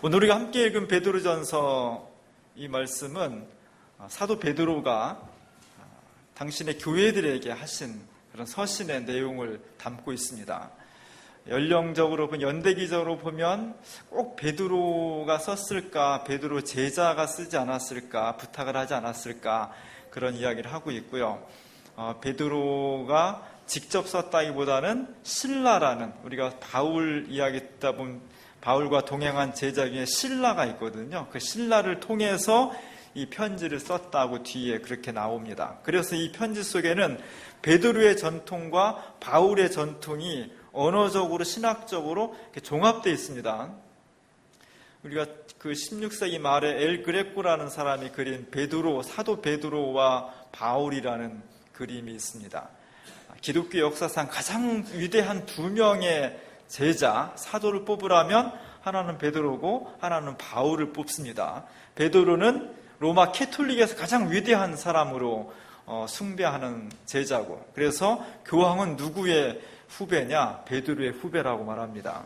오늘 우리가 함께 읽은 베드로전서 이 말씀은 사도 베드로가 당신의 교회들에게 하신 그런 서신의 내용을 담고 있습니다. 연령적으로 보면, 연대기적으로 보면 꼭 베드로가 썼을까, 베드로 제자가 쓰지 않았을까, 부탁을 하지 않았을까, 그런 이야기를 하고 있고요. 베드로가 직접 썼다기보다는 실라라는, 우리가 바울 이야기 듣다 보면 바울과 동행한 제자 중에 실라가 있거든요. 그 실라를 통해서 이 편지를 썼다고 뒤에 그렇게 나옵니다. 그래서 이 편지 속에는 베드로의 전통과 바울의 전통이 언어적으로, 신학적으로 이렇게 종합되어 있습니다. 우리가 그 16세기 말에 엘 그레코라는 사람이 그린 베드로, 사도 베드로와 바울이라는 그림이 있습니다. 기독교 역사상 가장 위대한 두 명의 제자, 사도를 뽑으라면 하나는 베드로고 하나는 바울을 뽑습니다. 베드로는 로마 캐톨릭에서 가장 위대한 사람으로 숭배하는 제자고, 그래서 교황은 누구의 후배냐? 베드로의 후배라고 말합니다.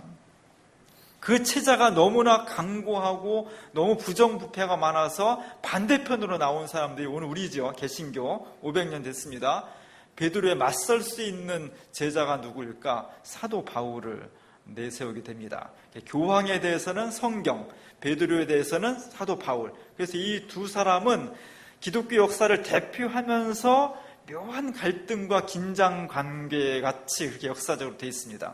그 체자가 너무나 강고하고 너무 부정부패가 많아서 반대편으로 나온 사람들이 오늘 우리죠. 개신교 500년 됐습니다. 베드로에 맞설 수 있는 제자가 누구일까? 사도 바울을 내세우게 됩니다. 교황에 대해서는 성경, 베드로에 대해서는 사도 바울. 그래서 이 두 사람은 기독교 역사를 대표하면서 묘한 갈등과 긴장 관계 같이 그렇게 역사적으로 되어 있습니다.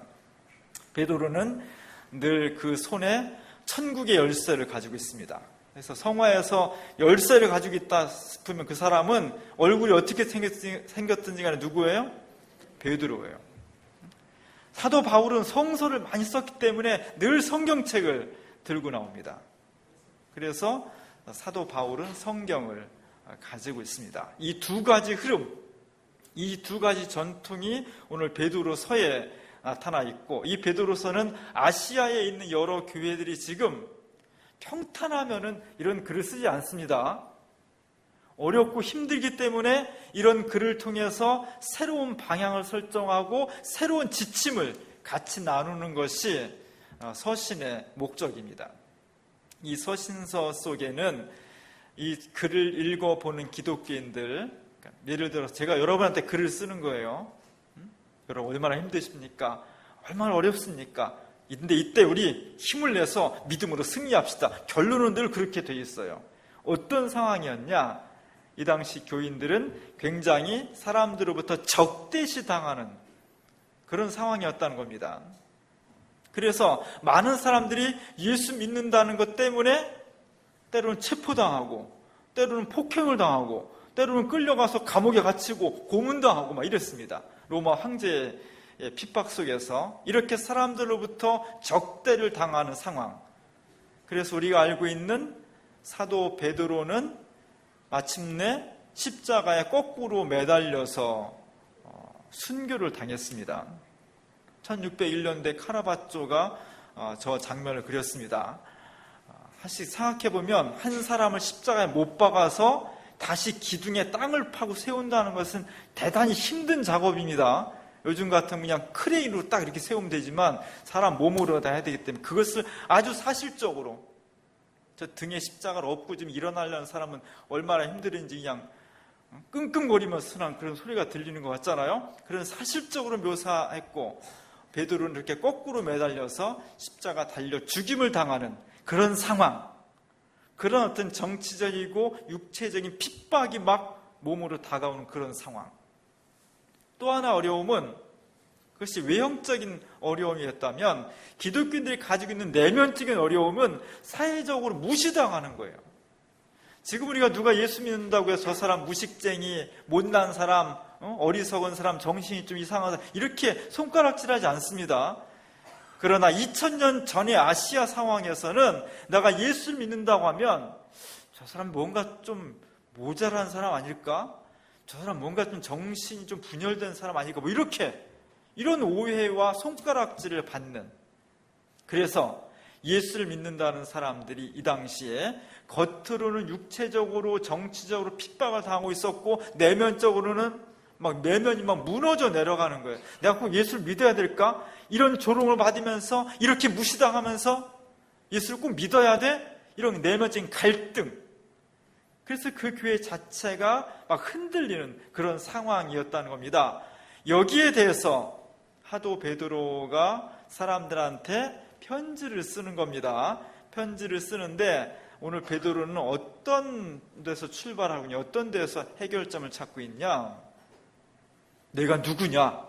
베드로는 늘 그 손에 천국의 열쇠를 가지고 있습니다. 그래서 성화에서 열쇠를 가지고 있다 싶으면 그 사람은 얼굴이 어떻게 생겼든지 간에 누구예요? 베드로예요. 사도 바울은 성서를 많이 썼기 때문에 늘 성경책을 들고 나옵니다. 그래서 사도 바울은 성경을 가지고 있습니다. 이 두 가지 흐름, 이 두 가지 전통이 오늘 베드로서에 나타나 있고, 이 베드로서는 아시아에 있는 여러 교회들이 지금 평탄하면은 이런 글을 쓰지 않습니다. 어렵고 힘들기 때문에 이런 글을 통해서 새로운 방향을 설정하고 새로운 지침을 같이 나누는 것이 서신의 목적입니다. 이 서신서 속에는 이 글을 읽어보는 기독교인들, 예를 들어서 제가 여러분한테 글을 쓰는 거예요. 여러분 얼마나 힘드십니까? 얼마나 어렵습니까? 근데 이때 우리 힘을 내서 믿음으로 승리합시다. 결론은 늘 그렇게 돼 있어요. 어떤 상황이었냐? 이 당시 교인들은 굉장히 사람들로부터 적대시 당하는 그런 상황이었다는 겁니다. 그래서 많은 사람들이 예수 믿는다는 것 때문에 때로는 체포당하고, 때로는 폭행을 당하고, 때로는 끌려가서 감옥에 갇히고 고문당하고 막 이랬습니다. 로마 황제의 핍박 속에서 이렇게 사람들로부터 적대를 당하는 상황. 그래서 우리가 알고 있는 사도 베드로는 마침내 십자가에 거꾸로 매달려서 순교를 당했습니다. 1601년대 카라바조가 저 장면을 그렸습니다. 사실 생각해보면 한 사람을 십자가에 못 박아서 다시 기둥에 땅을 파고 세운다는 것은 대단히 힘든 작업입니다. 요즘 같으면 그냥 크레인으로 딱 이렇게 세우면 되지만 사람 몸으로 다 해야 되기 때문에 그것을 아주 사실적으로, 저 등에 십자가를 업고 좀 일어나려는 사람은 얼마나 힘들은지 그냥 끙끙거리면서 쓰는 그런 소리가 들리는 것 같잖아요. 그런 사실적으로 묘사했고, 베드로는 이렇게 거꾸로 매달려서 십자가 달려 죽임을 당하는 그런 상황, 그런 어떤 정치적이고 육체적인 핍박이 막 몸으로 다가오는 그런 상황. 또 하나 어려움은, 그것이 외형적인 어려움이었다면, 기독교인들이 가지고 있는 내면적인 어려움은 사회적으로 무시당하는 거예요. 지금 우리가 누가 예수 믿는다고 해서 저 사람 무식쟁이, 못난 사람, 어리석은 사람, 정신이 좀 이상한 사람, 이렇게 손가락질하지 않습니다. 그러나 2000년 전의 아시아 상황에서는 내가 예수를 믿는다고 하면 저 사람 뭔가 좀 모자란 사람 아닐까? 저 사람 뭔가 좀 정신이 좀 분열된 사람 아닐까? 뭐 이런 오해와 손가락질을 받는, 그래서 예수를 믿는다는 사람들이 이 당시에 겉으로는 육체적으로 정치적으로 핍박을 당하고 있었고 내면적으로는 막 내면이 막 무너져 내려가는 거예요. 내가 꼭 예수를 믿어야 될까? 이런 조롱을 받으면서 이렇게 무시당하면서 예수를 꼭 믿어야 돼? 이런 내면적인 갈등. 그래서 그 교회 자체가 막 흔들리는 그런 상황이었다는 겁니다. 여기에 대해서 사도 베드로가 사람들한테 편지를 쓰는 겁니다. 편지를 쓰는데 오늘 베드로는 어떤 데서 출발하고 있냐, 어떤 데서 해결점을 찾고 있냐? 내가 누구냐?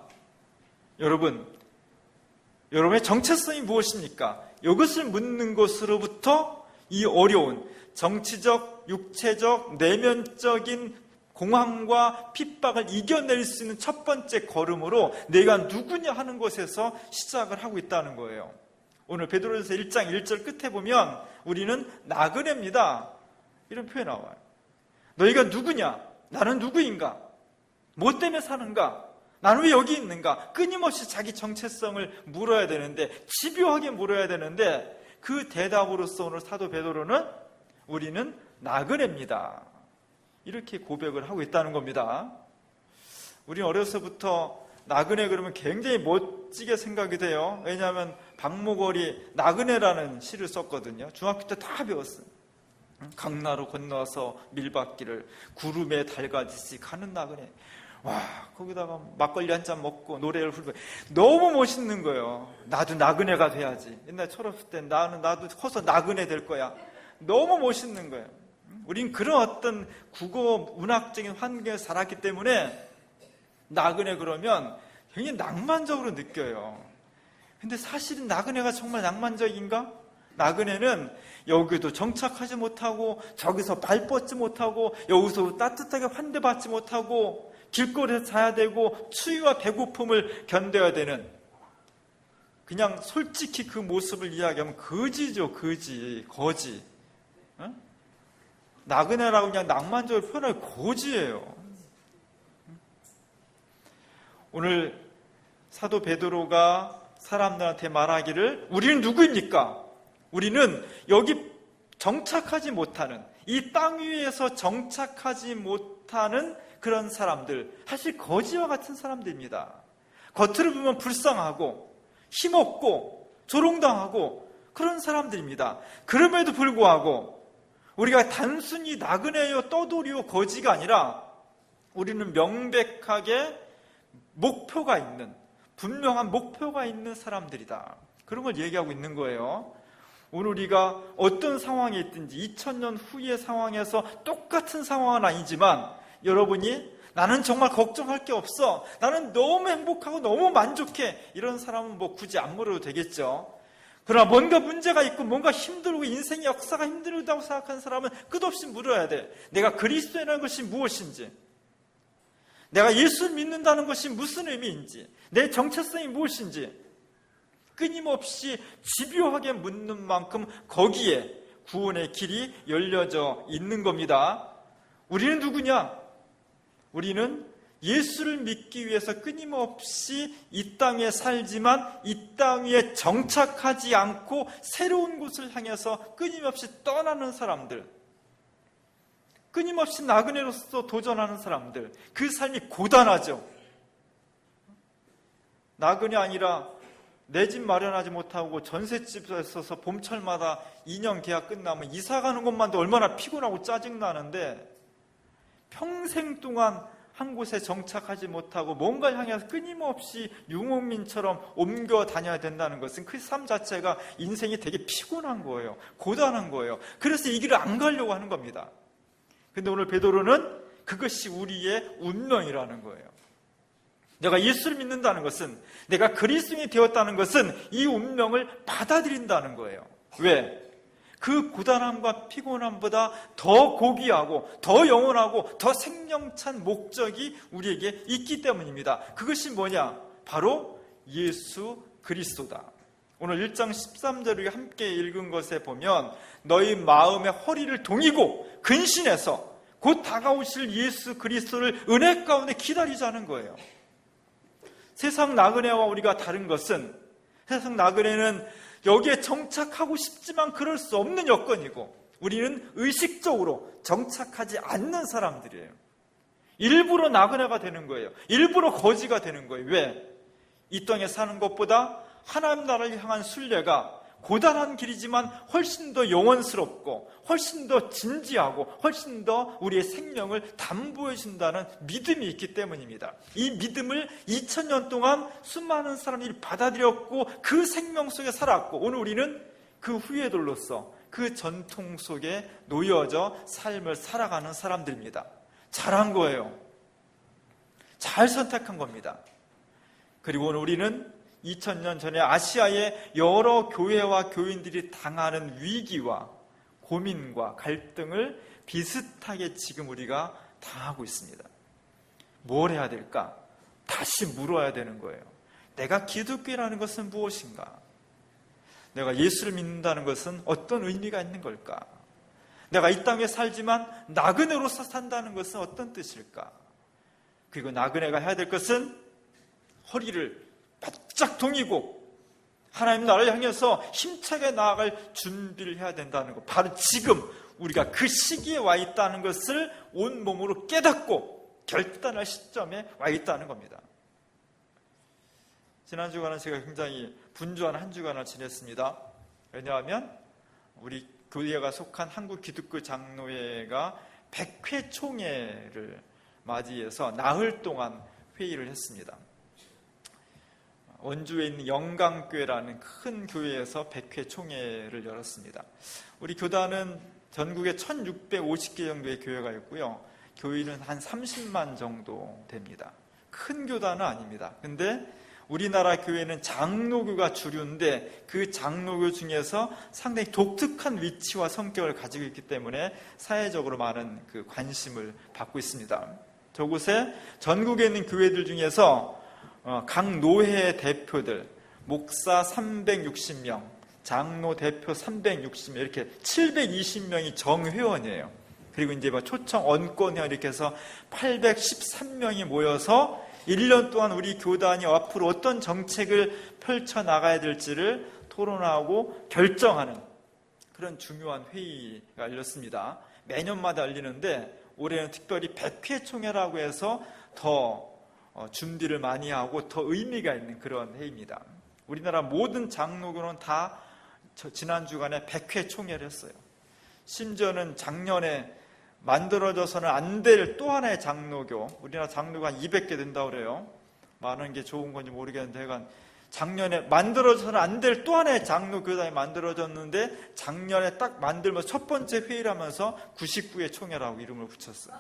여러분의 정체성이 무엇입니까? 이것을 묻는 것으로부터 이 어려운 정치적, 육체적, 내면적인 공황과 핍박을 이겨낼 수 있는 첫 번째 걸음으로 내가 누구냐 하는 것에서 시작을 하고 있다는 거예요. 오늘 베드로전서 1장 1절 끝에 보면 우리는 나그네입니다. 이런 표현이 나와요. 너희가 누구냐? 나는 누구인가? 뭐 때문에 사는가? 나는 왜 여기 있는가? 끊임없이 자기 정체성을 물어야 되는데, 집요하게 물어야 되는데, 그 대답으로서 오늘 사도 베드로는 우리는 나그네입니다. 이렇게 고백을 하고 있다는 겁니다. 우리는 어려서부터 나그네 그러면 굉장히 멋지게 생각이 돼요. 왜냐하면 박목월이 나그네라는 시를 썼거든요. 중학교 때 다 배웠어요. 강나루 건너서 밀밭길을 구름에 달가듯이 가는 나그네. 와, 거기다가 막걸리 한 잔 먹고 노래를 부르고 너무 멋있는 거예요. 나도 나그네가 돼야지. 옛날 철없을 때 나도 커서 나그네 될 거야. 너무 멋있는 거예요. 우린 그런 어떤 국어 문학적인 환경에서 자랐기 때문에 나그네 그러면 굉장히 낭만적으로 느껴요. 근데 사실은 나그네가 정말 낭만적인가? 나그네는 여기도 정착하지 못하고 저기서 발 뻗지 못하고 여기서 따뜻하게 환대받지 못하고 길거리에서 자야 되고 추위와 배고픔을 견뎌야 되는, 그냥 솔직히 그 모습을 이야기하면 거지죠. 거지. 어? 나그네라고 그냥 낭만적으로 표현하면 거지예요. 오늘 사도 베드로가 사람들한테 말하기를 우리는 누구입니까? 우리는 여기 정착하지 못하는, 이 땅 위에서 정착하지 못하는 그런 사람들, 사실 거지와 같은 사람들입니다. 겉으로 보면 불쌍하고 힘없고 조롱당하고 그런 사람들입니다. 그럼에도 불구하고 우리가 단순히 나그네요 떠돌이요 거지가 아니라 우리는 명백하게 목표가 있는, 분명한 목표가 있는 사람들이다. 그런 걸 얘기하고 있는 거예요. 오늘 우리가 어떤 상황에 있든지 2000년 후의 상황에서 똑같은 상황은 아니지만 여러분이 나는 정말 걱정할 게 없어, 나는 너무 행복하고 너무 만족해, 이런 사람은 뭐 굳이 안 물어도 되겠죠. 그러나 뭔가 문제가 있고 뭔가 힘들고 인생의 역사가 힘들다고 생각하는 사람은 끝없이 물어야 돼. 내가 그리스도인이라는 것이 무엇인지, 내가 예수를 믿는다는 것이 무슨 의미인지, 내 정체성이 무엇인지 끊임없이 집요하게 묻는 만큼 거기에 구원의 길이 열려져 있는 겁니다. 우리는 누구냐? 우리는 예수를 믿기 위해서 끊임없이 이 땅에 살지만 이 땅 위에 정착하지 않고 새로운 곳을 향해서 끊임없이 떠나는 사람들, 끊임없이 나그네로서 도전하는 사람들, 그 삶이 고단하죠. 나그네 아니라 내 집 마련하지 못하고 전셋집에 있어서 봄철마다 2년 계약 끝나면 이사 가는 것만도 얼마나 피곤하고 짜증나는데, 평생 동안 한 곳에 정착하지 못하고 뭔가를 향해서 끊임없이 유목민처럼 옮겨 다녀야 된다는 것은 그 삶 자체가 인생이 되게 피곤한 거예요. 고단한 거예요. 그래서 이 길을 안 가려고 하는 겁니다. 근데 오늘 베드로는 그것이 우리의 운명이라는 거예요. 내가 예수를 믿는다는 것은, 내가 그리스도인이 되었다는 것은 이 운명을 받아들인다는 거예요. 왜? 그 고단함과 피곤함보다 더 고귀하고 더 영원하고 더 생명찬 목적이 우리에게 있기 때문입니다. 그것이 뭐냐? 바로 예수 그리스도다. 오늘 1장 13절을 함께 읽은 것에 보면 너희 마음의 허리를 동이고 근신해서 곧 다가오실 예수 그리스도를 은혜 가운데 기다리자는 거예요. 세상 나그네와 우리가 다른 것은, 세상 나그네는 여기에 정착하고 싶지만 그럴 수 없는 여건이고, 우리는 의식적으로 정착하지 않는 사람들이에요. 일부러 나그네가 되는 거예요. 일부러 거지가 되는 거예요. 왜? 이 땅에 사는 것보다 하나님 나라를 향한 순례가 고단한 길이지만 훨씬 더 영원스럽고 훨씬 더 진지하고 훨씬 더 우리의 생명을 담보해 준다는 믿음이 있기 때문입니다. 이 믿음을 2000년 동안 수많은 사람들이 받아들였고 그 생명 속에 살았고, 오늘 우리는 그 후예들로서 그 전통 속에 놓여져 삶을 살아가는 사람들입니다. 잘한 거예요. 잘 선택한 겁니다. 그리고 오늘 우리는 2000년 전에 아시아의 여러 교회와 교인들이 당하는 위기와 고민과 갈등을 비슷하게 지금 우리가 당하고 있습니다. 뭘 해야 될까? 다시 물어야 되는 거예요. 내가 기독교라는 것은 무엇인가? 내가 예수를 믿는다는 것은 어떤 의미가 있는 걸까? 내가 이 땅에 살지만 나그네로서 산다는 것은 어떤 뜻일까? 그리고 나그네가 해야 될 것은 허리를 바짝 동이고 하나님 나라를 향해서 힘차게 나아갈 준비를 해야 된다는 것, 바로 지금 우리가 그 시기에 와 있다는 것을 온몸으로 깨닫고 결단할 시점에 와 있다는 겁니다. 지난 주간은 제가 굉장히 분주한 한 주간을 지냈습니다. 왜냐하면 우리 교회가 속한 한국기독교장로회가 100회 총회를 맞이해서 나흘 동안 회의를 했습니다. 원주에 있는 영광교회라는 큰 교회에서 100회 총회를 열었습니다. 우리 교단은 전국에 1650개 정도의 교회가 있고요. 교인은 한 30만 정도 됩니다. 큰 교단은 아닙니다. 근데 우리나라 교회는 장로교가 주류인데 그 장로교 중에서 상당히 독특한 위치와 성격을 가지고 있기 때문에 사회적으로 많은 그 관심을 받고 있습니다. 저곳에 전국에 있는 교회들 중에서 각 노회 대표들, 목사 360명, 장로 대표 360명, 이렇게 720명이 정회원이에요. 그리고 이제 초청 언권회원 이렇게 해서 813명이 모여서 1년 동안 우리 교단이 앞으로 어떤 정책을 펼쳐나가야 될지를 토론하고 결정하는 그런 중요한 회의가 열렸습니다. 매년마다 열리는데 올해는 특별히 100회 총회라고 해서 더 준비를 많이 하고 더 의미가 있는 그런 회의입니다. 우리나라 모든 장로교는 다 지난 주간에 100회 총회를 했어요. 심지어는 작년에 만들어져서는 안 될 또 하나의 장로교, 우리나라 장로가 한 200개 된다고 그래요. 많은 게 좋은 건지 모르겠는데 하여간 작년에 만들어져서는 안 될 또 하나의 장로교단이 만들어졌는데 작년에 딱 만들면서 첫 번째 회의를 하면서 99회 총회라고 이름을 붙였어요.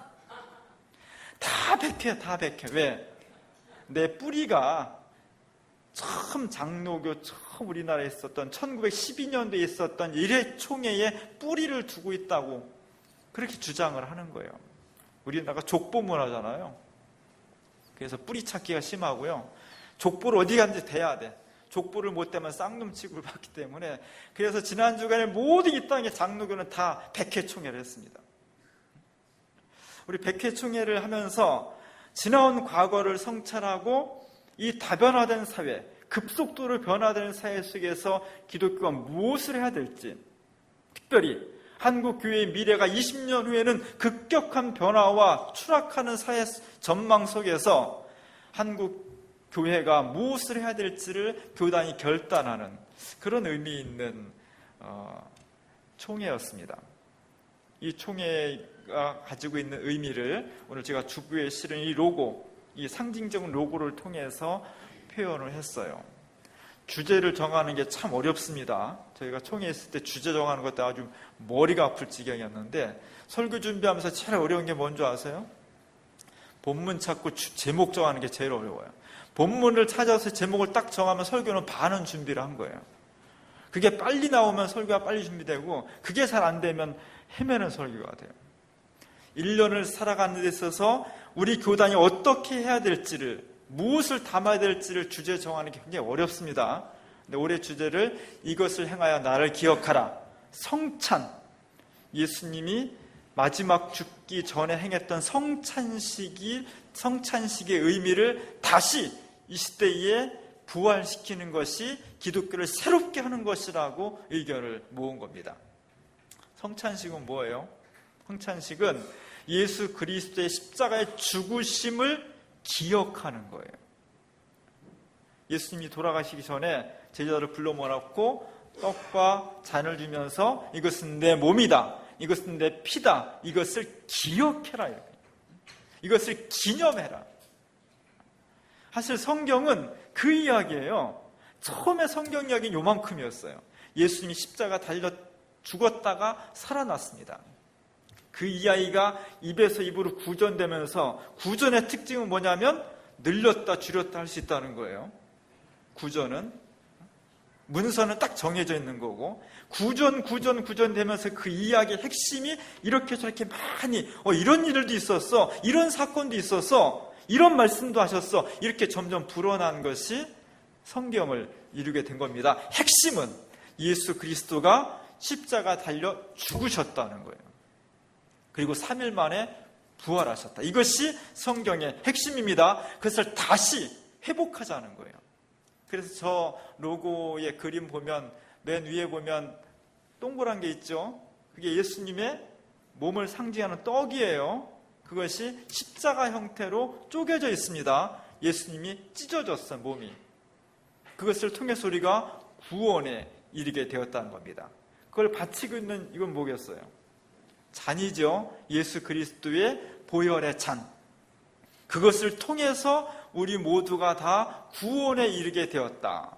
다 100회, 다 100회. 왜? 내 뿌리가 처음 장로교, 처음 우리나라에 있었던 1912년도에 있었던 1회 총회에 뿌리를 두고 있다고 그렇게 주장을 하는 거예요. 우리나라가 족보 문화잖아요. 그래서 뿌리 찾기가 심하고요. 족보를 어디 갔는지 대야 돼. 족보를 못 대면 쌍놈 취급을 받기 때문에, 그래서 지난 주간에 모든 이 땅의 장로교는 다 100회 총회를 했습니다. 우리 100회 총회를 하면서 지나온 과거를 성찰하고 이 다변화된 사회, 급속도로 변화되는 사회 속에서 기독교가 무엇을 해야 될지, 특별히 한국 교회의 미래가 20년 후에는 급격한 변화와 추락하는 사회 전망 속에서 한국 교회가 무엇을 해야 될지를 교단이 결단하는 그런 의미 있는 총회였습니다. 이 총회가 가지고 있는 의미를 오늘 제가 주부에 실은 이 로고, 이 상징적인 로고를 통해서 표현을 했어요. 주제를 정하는 게 참 어렵습니다. 저희가 총회 있을 때 주제 정하는 것도 아주 머리가 아플 지경이었는데, 설교 준비하면서 제일 어려운 게 뭔지 아세요? 본문 찾고 제목 정하는 게 제일 어려워요. 본문을 찾아서 제목을 딱 정하면 설교는 반은 준비를 한 거예요. 그게 빨리 나오면 설교가 빨리 준비되고, 그게 잘 안 되면 헤매는 설교가 돼요. 1년을 살아가는 데 있어서 우리 교단이 어떻게 해야 될지를, 무엇을 담아야 될지를 주제 정하는 게 굉장히 어렵습니다. 근데 올해 주제를 이것을 행하여 나를 기억하라. 성찬. 예수님이 마지막 죽기 전에 행했던 성찬식의 의미를 다시 이 시대에 부활시키는 것이 기독교를 새롭게 하는 것이라고 의견을 모은 겁니다. 성찬식은 뭐예요? 성찬식은 예수 그리스도의 십자가의 죽으심을 기억하는 거예요. 예수님이 돌아가시기 전에 제자들을 불러 모아놓고 떡과 잔을 주면서 이것은 내 몸이다, 이것은 내 피다, 이것을 기억해라, 이것을 기념해라. 사실 성경은 그 이야기예요. 처음에 성경 이야기는 요만큼이었어요. 예수님이 십자가 달려 죽었다가 살아났습니다. 그 이야기가 입에서 입으로 구전되면서, 구전의 특징은 뭐냐면 늘렸다 줄였다 할 수 있다는 거예요. 구전은, 문서는 딱 정해져 있는 거고, 구전 되면서 그 이야기의 핵심이 이렇게 저렇게 많이, 이런 일들도 있었어, 이런 사건도 있었어, 이런 말씀도 하셨어, 이렇게 점점 불어난 것이 성경을 이루게 된 겁니다. 핵심은 예수 그리스도가 십자가 달려 죽으셨다는 거예요. 그리고 3일 만에 부활하셨다. 이것이 성경의 핵심입니다. 그것을 다시 회복하자는 거예요. 그래서 저 로고의 그림 보면 맨 위에 보면 동그란 게 있죠. 그게 예수님의 몸을 상징하는 떡이에요. 그것이 십자가 형태로 쪼개져 있습니다. 예수님이 찢어졌어요, 몸이. 그것을 통해서 우리가 구원에 이르게 되었다는 겁니다. 그걸 바치고 있는 이건 뭐겠어요? 잔이죠. 예수 그리스도의 보혈의 잔. 그것을 통해서 우리 모두가 다 구원에 이르게 되었다.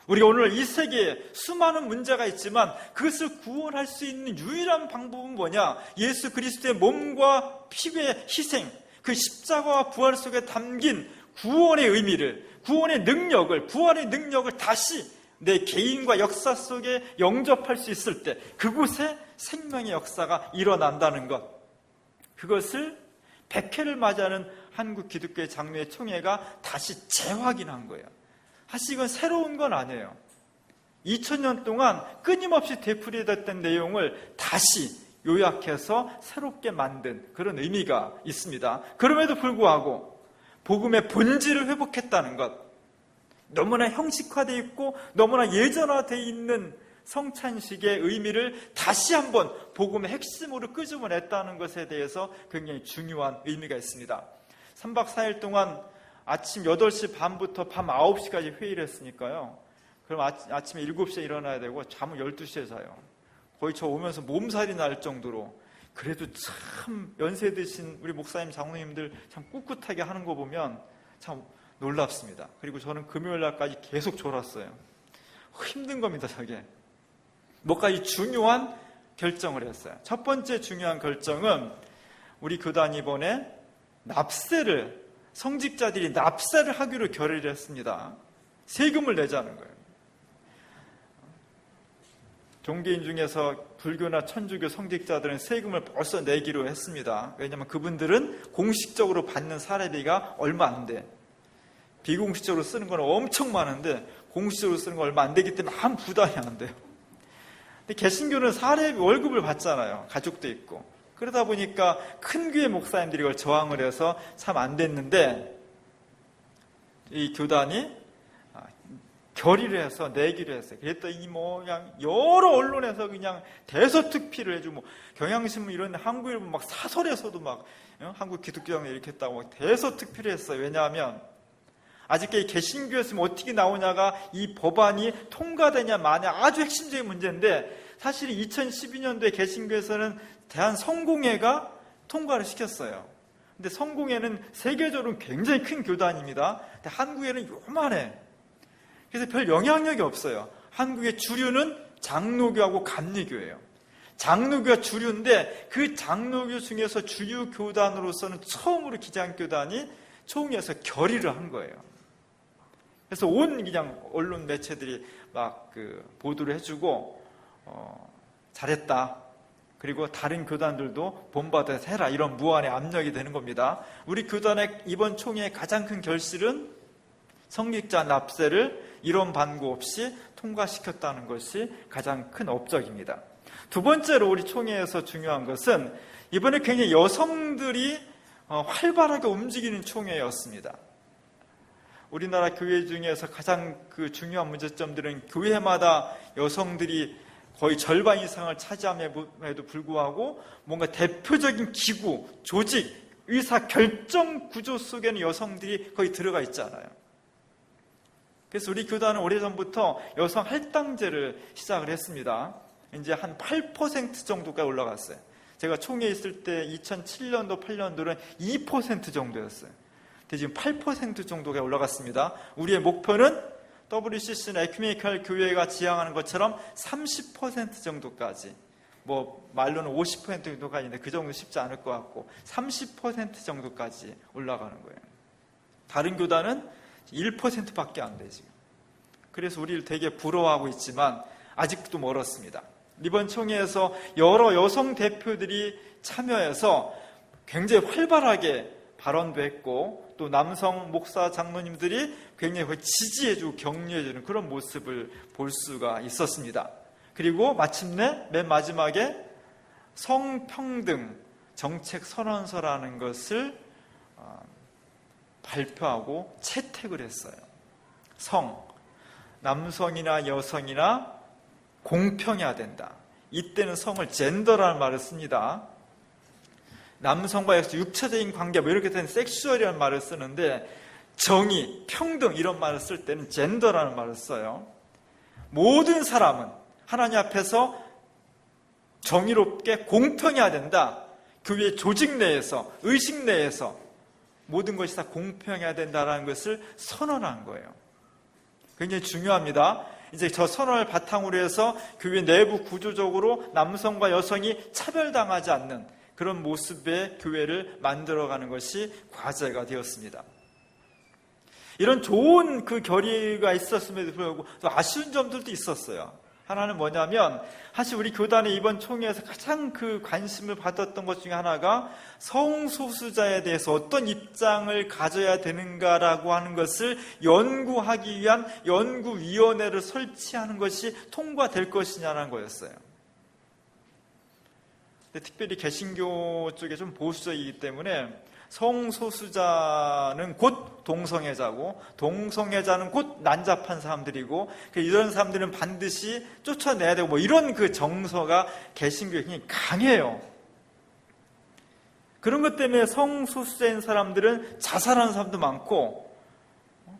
우리가 오늘 이 세계에 수많은 문제가 있지만 그것을 구원할 수 있는 유일한 방법은 뭐냐? 예수 그리스도의 몸과 피의 희생, 그 십자가와 부활 속에 담긴 구원의 의미를, 구원의 능력을, 부활의 능력을 다시 내 개인과 역사 속에 영접할 수 있을 때 그곳에 생명의 역사가 일어난다는 것, 그것을 100회를 맞이하는 한국 기독교의 장로회 총회가 다시 재확인한 거예요. 사실 이건 새로운 건 아니에요. 2000년 동안 끊임없이 되풀이됐던 내용을 다시 요약해서 새롭게 만든 그런 의미가 있습니다. 그럼에도 불구하고 복음의 본질을 회복했다는 것, 너무나 형식화되어 있고 너무나 예전화되어 있는 성찬식의 의미를 다시 한번 복음의 핵심으로 끄집어냈다는 것에 대해서 굉장히 중요한 의미가 있습니다. 3박 4일 동안 아침 8시 반부터 밤 9시까지 회의를 했으니까요. 그럼 아침에 7시에 일어나야 되고 잠은 12시에 자요. 거의 저 오면서 몸살이 날 정도로. 그래도 참 연세 드신 우리 목사님, 장로님들 참 꿋꿋하게 하는 거 보면 참 놀랍습니다. 그리고 저는 금요일 날까지 계속 졸았어요. 힘든 겁니다, 저게. 뭐까지 중요한 결정을 했어요. 첫 번째 중요한 결정은 우리 교단이 이번에 납세를, 성직자들이 납세를 하기로 결의를 했습니다. 세금을 내자는 거예요. 종교인 중에서 불교나 천주교 성직자들은 세금을 벌써 내기로 했습니다. 왜냐하면 그분들은 공식적으로 받는 사례비가 얼마 안 돼. 비공식적으로 쓰는 건 엄청 많은데 공식적으로 쓰는 건 얼마 안 되기 때문에 아무 부담이 안 돼요. 근데 개신교는 사례비 월급을 받잖아요. 가족도 있고. 그러다 보니까 큰 교회 목사님들이 이걸 저항을 해서 참 안 됐는데 이 교단이 결의를 해서 내기로 했어요. 그랬더니 그냥 여러 언론에서 그냥 대서특필을 해주고 경향신문 이런 한국일보 막 사설에서도 막 한국 기독교장을 이렇게 했다고 막 대서특필을 했어요. 왜냐하면 아직까지 개신교에서 어떻게 나오냐가 이 법안이 통과되냐 마냐 아주 핵심적인 문제인데 사실 2012년도에 개신교에서는 대한성공회가 통과를 시켰어요. 근데 성공회는 세계적으로 굉장히 큰 교단입니다. 근데 한국에는 요만해. 그래서 별 영향력이 없어요. 한국의 주류는 장로교하고 감리교예요. 장로교가 주류인데 그 장로교 중에서 주류 교단으로서는 처음으로 기장교단이 총회에서 결의를 한 거예요. 그래서 온 그냥 언론 매체들이 막 보도를 해주고 잘했다. 그리고 다른 교단들도 본받아서 해라. 이런 무한의 압력이 되는 겁니다. 우리 교단의 이번 총회의 가장 큰 결실은 성직자 납세를 이론 반구 없이 통과시켰다는 것이 가장 큰 업적입니다. 두 번째로 우리 총회에서 중요한 것은 이번에 굉장히 여성들이 활발하게 움직이는 총회였습니다. 우리나라 교회 중에서 가장 중요한 문제점들은 교회마다 여성들이 거의 절반 이상을 차지함에도 불구하고 뭔가 대표적인 기구, 조직, 의사 결정 구조 속에는 여성들이 거의 들어가 있잖아요. 그래서 우리 교단은 오래전부터 여성 할당제를 시작을 했습니다. 이제 한 8% 정도까지 올라갔어요. 제가 총회에 있을 때 2007년도, 8년도는 2% 정도였어요. 근데 지금 8% 정도가 올라갔습니다. 우리의 목표는 WCC나 에큐메니컬 교회가 지향하는 것처럼 30% 정도까지, 뭐 말로는 50% 정도가 있는데 그 정도 쉽지 않을 것 같고 30% 정도까지 올라가는 거예요. 다른 교단은 1%밖에 안 돼요, 지금. 그래서 우리를 되게 부러워하고 있지만 아직도 멀었습니다. 이번 총회에서 여러 여성 대표들이 참여해서 굉장히 활발하게 발언도 했고, 또 남성 목사 장로님들이 굉장히 지지해주고 격려해주는 그런 모습을 볼 수가 있었습니다. 그리고 마침내 맨 마지막에 성평등 정책 선언서라는 것을 발표하고 채택을 했어요. 남성이나 여성이나 공평해야 된다. 이때는 성을 젠더라는 말을 씁니다. 남성과 여성 육체적인 관계 뭐 이렇게 된 섹슈얼이라는 말을 쓰는데, 정의, 평등 이런 말을 쓸 때는 젠더라는 말을 써요. 모든 사람은 하나님 앞에서 정의롭게 공평해야 된다. 교회 조직 내에서, 의식 내에서 모든 것이 다 공평해야 된다는 것을 선언한 거예요. 굉장히 중요합니다. 이제 저 선언을 바탕으로 해서 교회 내부 구조적으로 남성과 여성이 차별당하지 않는 그런 모습의 교회를 만들어가는 것이 과제가 되었습니다. 이런 좋은 그 결의가 있었음에도 불구하고 또 아쉬운 점들도 있었어요. 하나는 뭐냐면, 사실 우리 교단의 이번 총회에서 가장 그 관심을 받았던 것 중에 하나가 성소수자에 대해서 어떤 입장을 가져야 되는가라고 하는 것을 연구하기 위한 연구위원회를 설치하는 것이 통과될 것이냐는 거였어요. 근데 특별히 개신교 쪽에 좀 보수적이기 때문에 성소수자는 곧 동성애자고, 동성애자는 곧 난잡한 사람들이고, 이런 사람들은 반드시 쫓아내야 되고, 뭐 이런 그 정서가 개신교에 굉장히 강해요. 그런 것 때문에 성소수자인 사람들은 자살하는 사람도 많고,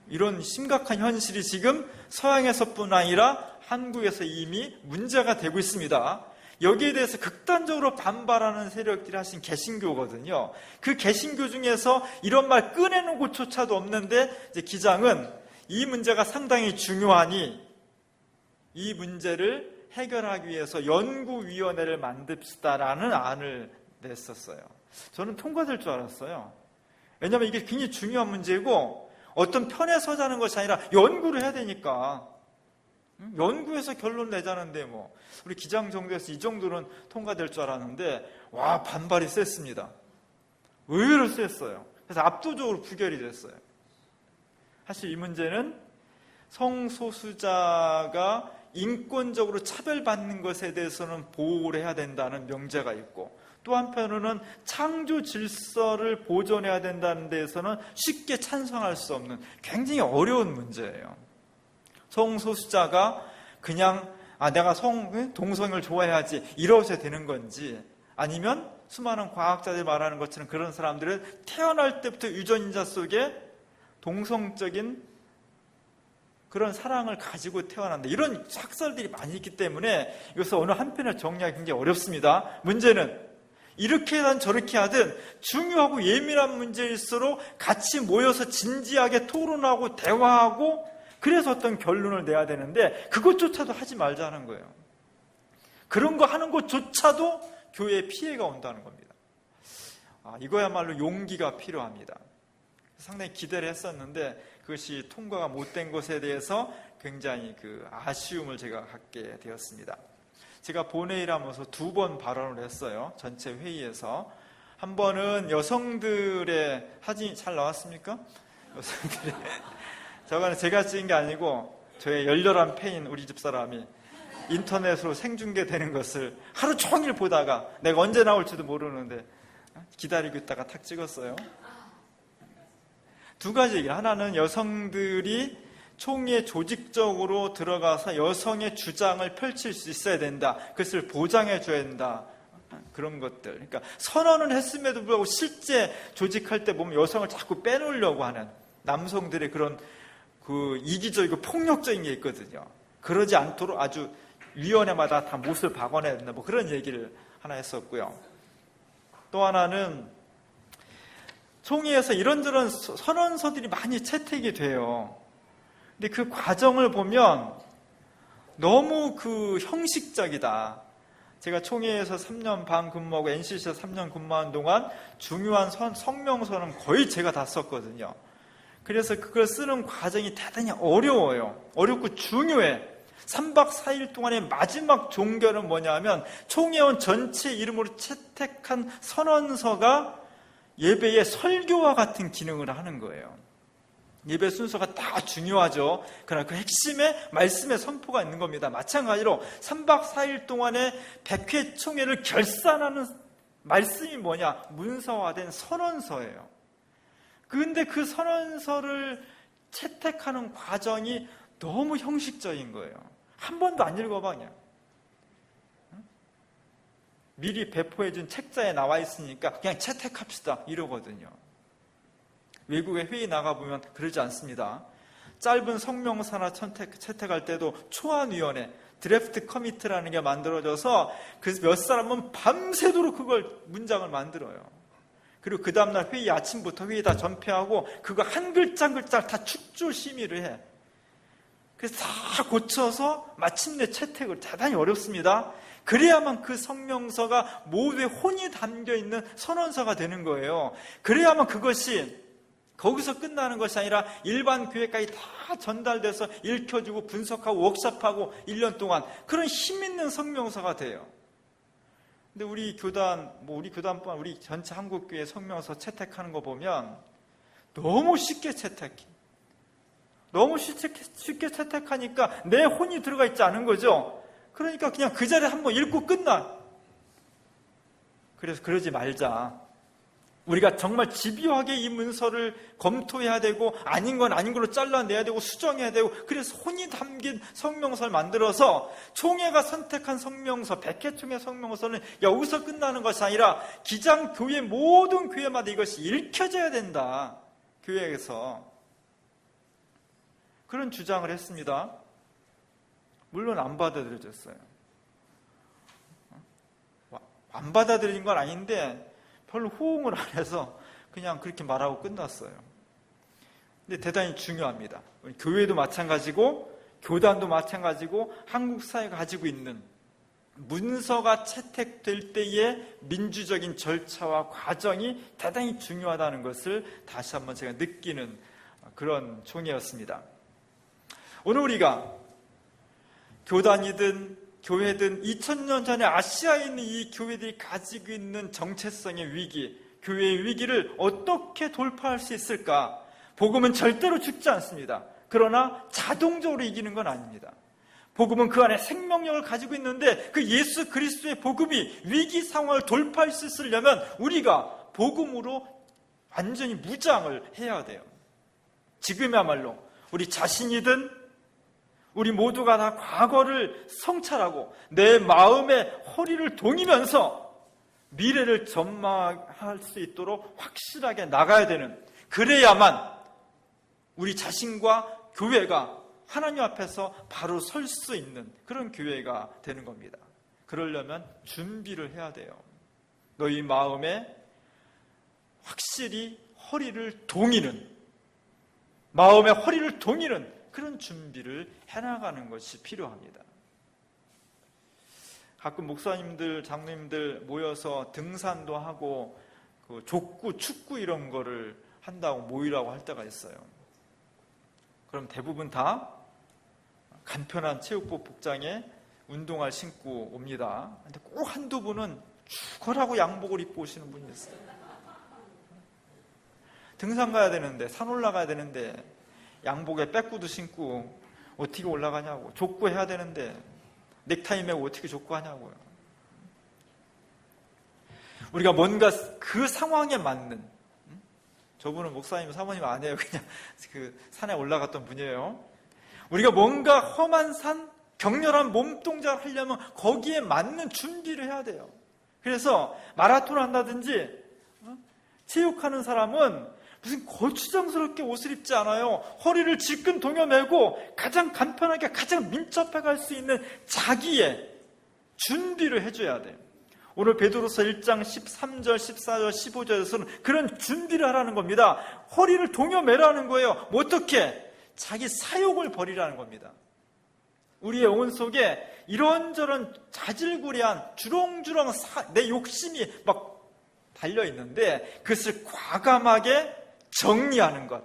이런 심각한 현실이 지금 서양에서뿐 아니라 한국에서 이미 문제가 되고 있습니다. 여기에 대해서 극단적으로 반발하는 세력들이 하신 개신교거든요. 그 개신교 중에서 이런 말 꺼내는 곳조차도 없는데, 이제 기장은 이 문제가 상당히 중요하니 이 문제를 해결하기 위해서 연구위원회를 만듭시다라는 안을 냈었어요. 저는 통과될 줄 알았어요. 왜냐하면 이게 굉장히 중요한 문제고, 어떤 편에 서자는 것이 아니라 연구를 해야 되니까. 연구해서 결론 내자는데 뭐 우리 기장 정도에서 이 정도는 통과될 줄 알았는데, 와, 반발이 셌습니다. 의외로 셌어요. 그래서 압도적으로 부결이 됐어요. 사실 이 문제는 성소수자가 인권적으로 차별받는 것에 대해서는 보호를 해야 된다는 명제가 있고, 또 한편으로는 창조 질서를 보존해야 된다는 데에서는 쉽게 찬성할 수 없는 굉장히 어려운 문제예요. 성소수자가 그냥 내가 동성을 좋아해야지 이러셔야 되는 건지, 아니면 수많은 과학자들이 말하는 것처럼 그런 사람들은 태어날 때부터 유전자 속에 동성적인 그런 사랑을 가지고 태어난다, 이런 학설들이 많이 있기 때문에 이것을 어느 한편에 정리하기 굉장히 어렵습니다. 문제는 이렇게 하든 저렇게 하든 중요하고 예민한 문제일수록 같이 모여서 진지하게 토론하고 대화하고, 그래서 어떤 결론을 내야 되는데 그것조차도 하지 말자는 거예요. 그런 거 하는 것조차도 교회에 피해가 온다는 겁니다. 이거야말로 용기가 필요합니다. 상당히 기대를 했었는데 그것이 통과가 못된 것에 대해서 굉장히 그 아쉬움을 제가 갖게 되었습니다. 제가 본회의를 하면서 2번 발언을 했어요. 전체 회의에서. 한 번은 여성들의 사진이 잘 나왔습니까? 여성들의 저거는 제가 찍은 게 아니고 저의 열렬한 팬인 우리 집사람이 인터넷으로 생중계되는 것을 하루 종일 보다가 내가 언제 나올지도 모르는데 기다리고 있다가 탁 찍었어요. 2가지 얘기. 하나는 여성들이 총회에 조직적으로 들어가서 여성의 주장을 펼칠 수 있어야 된다. 그것을 보장해 줘야 된다. 그런 것들. 그러니까 선언은 했음에도 불구하고 실제 조직할 때 보면 여성을 자꾸 빼놓으려고 하는 남성들의 그런 그 이기적이고 폭력적인 게 있거든요. 그러지 않도록 아주 위원회마다 다 못을 박아내야 된다. 뭐 그런 얘기를 하나 했었고요. 또 하나는 총회에서 이런저런 선언서들이 많이 채택이 돼요. 근데 그 과정을 보면 너무 그 형식적이다. 제가 총회에서 3년 반 근무하고 NCC에서 3년 근무한 동안 중요한 성명서는 거의 제가 다 썼거든요. 그래서 그걸 쓰는 과정이 대단히 어려워요. 어렵고 중요해. 3박 4일 동안의 마지막 종결은 뭐냐면 총회원 전체 이름으로 채택한 선언서가 예배의 설교와 같은 기능을 하는 거예요. 예배 순서가 다 중요하죠. 그러나 그 핵심에 말씀의 선포가 있는 겁니다. 마찬가지로 3박 4일 동안의 100회 총회를 결산하는 말씀이 뭐냐? 문서화된 선언서예요. 그런데 그 선언서를 채택하는 과정이 너무 형식적인 거예요. 한 번도 안 읽어봐 그냥. 미리 배포해준 책자에 나와 있으니까 그냥 채택합시다 이러거든요. 외국에 회의 나가보면 그러지 않습니다. 짧은 성명서나 채택할 때도 초안위원회, 드래프트 커미트라는 게 만들어져서 그 몇 사람은 밤새도록 그걸 문장을 만들어요. 그리고 그 다음날 회의 아침부터 회의 다 전폐하고 그거 한 글자 한 글자 다 축조 심의를 해. 그래서 다 고쳐서 마침내 채택을 대단히 어렵습니다. 그래야만 그 성명서가 모두의 혼이 담겨있는 선언서가 되는 거예요. 그래야만 그것이 거기서 끝나는 것이 아니라 일반 교회까지 다 전달돼서 읽혀주고 분석하고 워크숍하고 1년 동안 그런 힘있는 성명서가 돼요. 근데 우리 교단, 우리 교단뿐만 우리 전체 한국교회 성명서 채택하는 거 보면 너무 쉽게 채택해. 너무 쉽게 채택하니까 내 혼이 들어가 있지 않은 거죠. 그러니까 그냥 그 자리에 한번 읽고 끝나. 그래서 그러지 말자. 우리가 정말 집요하게 이 문서를 검토해야 되고 아닌 건 아닌 걸로 잘라내야 되고 수정해야 되고 그래서 혼이 담긴 성명서를 만들어서 총회가 선택한 성명서 100회 총회 성명서는 여기서 끝나는 것이 아니라 기장 교회 모든 교회마다 이것이 읽혀져야 된다. 교회에서 그런 주장을 했습니다. 물론 안 받아들여졌어요. 안 받아들인 건 아닌데 별로 호응을 안 해서 그냥 그렇게 말하고 끝났어요. 근데 대단히 중요합니다. 교회도 마찬가지고 교단도 마찬가지고 한국 사회가 가지고 있는 문서가 채택될 때의 민주적인 절차와 과정이 대단히 중요하다는 것을 다시 한번 제가 느끼는 그런 총회였습니다. 오늘 우리가 교단이든 교회든 2000년 전에 아시아에 있는 이 교회들이 가지고 있는 정체성의 위기, 교회의 위기를 어떻게 돌파할 수 있을까? 복음은 절대로 죽지 않습니다. 그러나 자동적으로 이기는 건 아닙니다. 복음은 그 안에 생명력을 가지고 있는데 그 예수 그리스도의 복음이 위기 상황을 돌파할 수 있으려면 우리가 복음으로 완전히 무장을 해야 돼요. 지금이야말로 우리 자신이든 우리 모두가 다 과거를 성찰하고 내 마음의 허리를 동이면서 미래를 전망할 수 있도록 확실하게 나가야 되는, 그래야만 우리 자신과 교회가 하나님 앞에서 바로 설 수 있는 그런 교회가 되는 겁니다. 그러려면 준비를 해야 돼요. 너희 마음에 확실히 허리를 동이는, 마음의 허리를 동이는 그런 준비를 해나가는 것이 필요합니다. 가끔 목사님들, 장로님들 모여서 등산도 하고 그 족구, 축구 이런 거를 한다고 모이라고 할 때가 있어요. 그럼 대부분 다 간편한 체육복 복장에 운동화 신고 옵니다. 근데 꼭 한두 분은 죽어라고 양복을 입고 오시는 분이 있어요. 등산 가야 되는데, 산 올라가야 되는데 양복에 백구도 신고 어떻게 올라가냐고. 족구 해야 되는데 넥타이 매고 어떻게 족구하냐고요. 우리가 뭔가 그 상황에 맞는, 저분은 목사님, 사모님 아니에요. 그냥 그 산에 올라갔던 분이에요. 우리가 뭔가 험한 산, 격렬한 몸동작을 하려면 거기에 맞는 준비를 해야 돼요. 그래서 마라톤을 한다든지 체육하는 사람은 무슨 거추장스럽게 옷을 입지 않아요. 허리를 질끈 동여매고 가장 간편하게 가장 민첩하게 갈 수 있는 자기의 준비를 해줘야 돼요. 오늘 베드로서 1장 13절, 14절, 15절에서는 그런 준비를 하라는 겁니다. 허리를 동여매라는 거예요. 뭐 어떻게? 자기 사욕을 버리라는 겁니다. 우리의 영혼 속에 이런저런 자질구레한 주렁주렁 내 욕심이 막 달려있는데 그것을 과감하게 정리하는 것.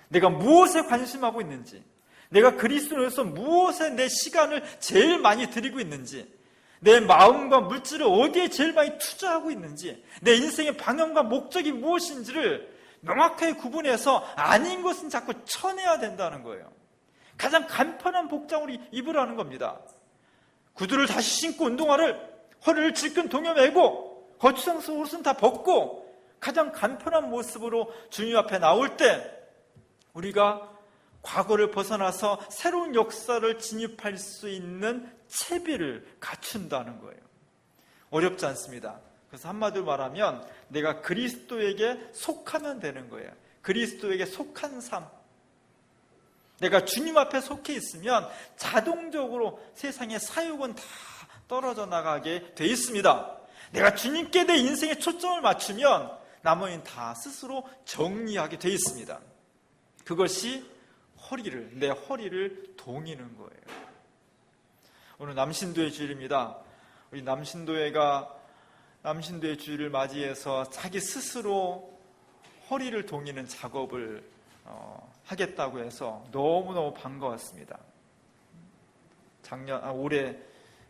내가 무엇에 관심하고 있는지, 내가 그리스도로서 무엇에 내 시간을 제일 많이 들이고 있는지, 내 마음과 물질을 어디에 제일 많이 투자하고 있는지, 내 인생의 방향과 목적이 무엇인지를 명확하게 구분해서 아닌 것은 자꾸 쳐내야 된다는 거예요. 가장 간편한 복장을 입으라는 겁니다. 구두를 다시 신고 운동화를 허리를 질끈 동여매고 거추장스러운 옷은 다 벗고 가장 간편한 모습으로 주님 앞에 나올 때 우리가 과거를 벗어나서 새로운 역사를 진입할 수 있는 채비를 갖춘다는 거예요. 어렵지 않습니다. 그래서 한마디로 말하면 내가 그리스도에게 속하면 되는 거예요. 그리스도에게 속한 삶. 내가 주님 앞에 속해 있으면 자동적으로 세상의 사욕은 다 떨어져 나가게 돼 있습니다. 내가 주님께 내 인생에 초점을 맞추면 나머지는 다 스스로 정리하게 돼 있습니다. 그것이 내 허리를 동이는 거예요. 오늘 남신도의 주일입니다. 우리 남신도의 주일을 맞이해서 자기 스스로 허리를 동이는 작업을 하겠다고 해서 너무너무 반가웠습니다. 올해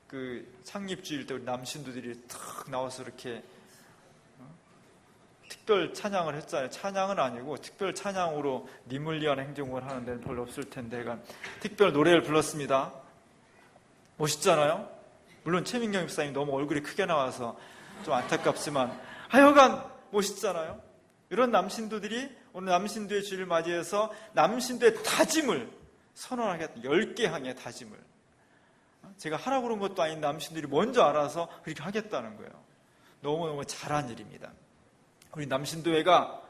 그 창립주일 때 우리 남신도들이 탁 나와서 이렇게 특별 찬양을 했잖아요. 찬양은 아니고 특별 찬양으로 님을 위한 행동을 하는 데는 별로 없을 텐데 특별 노래를 불렀습니다. 멋있잖아요. 물론 최민경 집사님 너무 얼굴이 크게 나와서 좀 안타깝지만 하여간 멋있잖아요. 이런 남신도들이 오늘 남신도의 주일을 맞이해서 남신도의 다짐을 선언하겠다. 10개 항의 다짐을. 제가 하라고 그런 것도 아닌 남신들이 먼저 알아서 그렇게 하겠다는 거예요. 너무너무 잘한 일입니다. 우리 남신도회가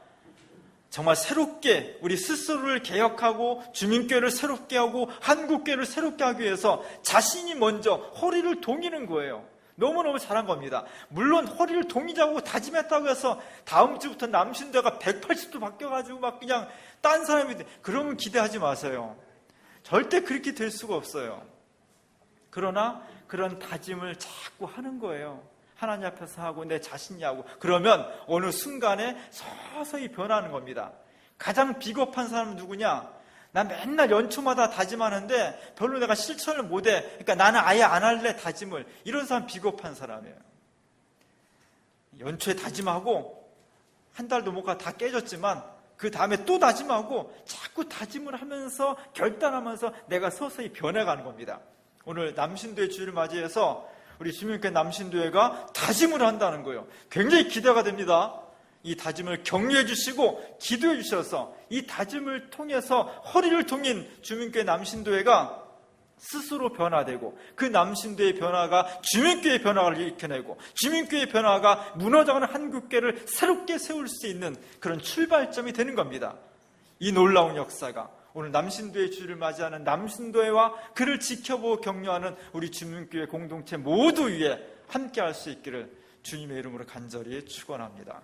정말 새롭게 우리 스스로를 개혁하고 주민교회를 새롭게 하고 한국교회를 새롭게 하기 위해서 자신이 먼저 허리를 동이는 거예요. 너무너무 잘한 겁니다. 물론 허리를 동이자고 다짐했다고 해서 다음 주부터 남신도회가 180도 바뀌어가지고 막 그냥 딴 사람이 그러면 기대하지 마세요. 절대 그렇게 될 수가 없어요. 그러나 그런 다짐을 자꾸 하는 거예요. 하나님 앞에서 하고 내 자신이 하고 그러면 어느 순간에 서서히 변하는 겁니다. 가장 비겁한 사람은 누구냐? 나 맨날 연초마다 다짐하는데 별로 내가 실천을 못해. 그러니까 나는 아예 안 할래 다짐을. 이런 사람 비겁한 사람이에요. 연초에 다짐하고 한 달도 못 가 다 깨졌지만 그 다음에 또 다짐하고 자꾸 다짐을 하면서 결단하면서 내가 서서히 변해가는 겁니다. 오늘 남신도의 주일을 맞이해서 우리 주민교회 남신도회가 다짐을 한다는 거예요. 굉장히 기대가 됩니다. 이 다짐을 격려해 주시고 기도해 주셔서 이 다짐을 통해서 허리를 동인 주민교회 남신도회가 스스로 변화되고 그 남신도의 변화가 주민교회의 변화를 일으켜내고 주민교회의 변화가 무너져가는 한국교회를 새롭게 세울 수 있는 그런 출발점이 되는 겁니다. 이 놀라운 역사가 오늘 남신도의 주일을 맞이하는 남신도회와 그를 지켜보고 격려하는 우리 주민교회 공동체 모두 위에 함께할 수 있기를 주님의 이름으로 간절히 축원합니다.